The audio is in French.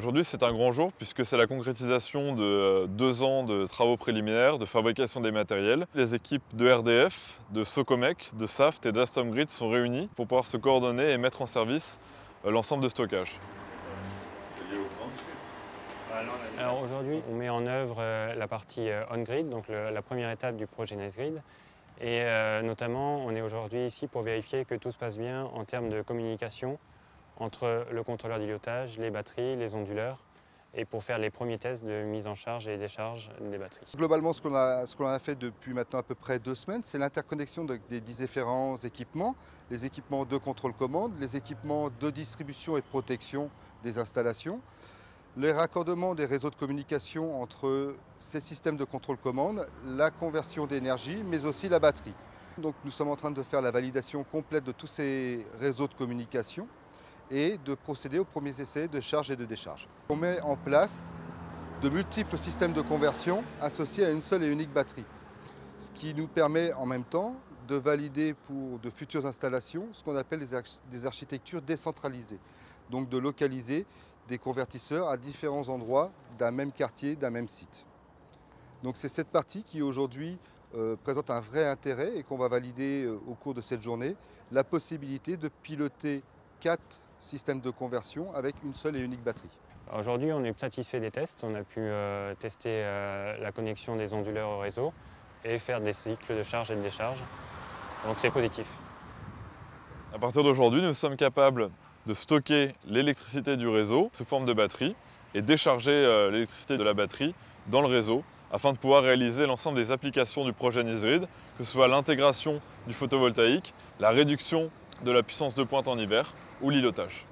Aujourd'hui, c'est un grand jour puisque c'est la concrétisation de 2 ans de travaux préliminaires, de fabrication des matériels. Les équipes de RDF, de Socomec, de Saft et d'Alstom Grid sont réunies pour pouvoir se coordonner et mettre en service l'ensemble de stockage. Alors aujourd'hui, on met en œuvre la partie on-grid, donc la première étape du projet NextGrid. Et notamment, on est aujourd'hui ici pour vérifier que tout se passe bien en termes de communication entre le contrôleur d'îlotage, les batteries, les onduleurs, et pour faire les premiers tests de mise en charge et décharge des batteries. Globalement, ce qu'on a fait depuis maintenant à peu près 2 semaines, c'est l'interconnexion des différents équipements, les équipements de contrôle-commande, les équipements de distribution et de protection des installations, les raccordements des réseaux de communication entre ces systèmes de contrôle-commande, la conversion d'énergie, mais aussi la batterie. Donc nous sommes en train de faire la validation complète de tous ces réseaux de communication et de procéder aux premiers essais de charge et de décharge. On met en place de multiples systèmes de conversion associés à une seule et unique batterie, ce qui nous permet en même temps de valider pour de futures installations ce qu'on appelle des architectures décentralisées, donc de localiser des convertisseurs à différents endroits d'un même quartier, d'un même site. Donc c'est cette partie qui aujourd'hui présente un vrai intérêt et qu'on va valider au cours de cette journée, la possibilité de piloter 4 systèmes de conversion avec une seule et unique batterie. Aujourd'hui, on est satisfait des tests. On a pu tester la connexion des onduleurs au réseau et faire des cycles de charge et de décharge. Donc c'est positif. À partir d'aujourd'hui, nous sommes capables de stocker l'électricité du réseau sous forme de batterie et décharger l'électricité de la batterie dans le réseau afin de pouvoir réaliser l'ensemble des applications du projet NextGrid, que ce soit l'intégration du photovoltaïque, la réduction de la puissance de pointe en hiver ou l'îlotage.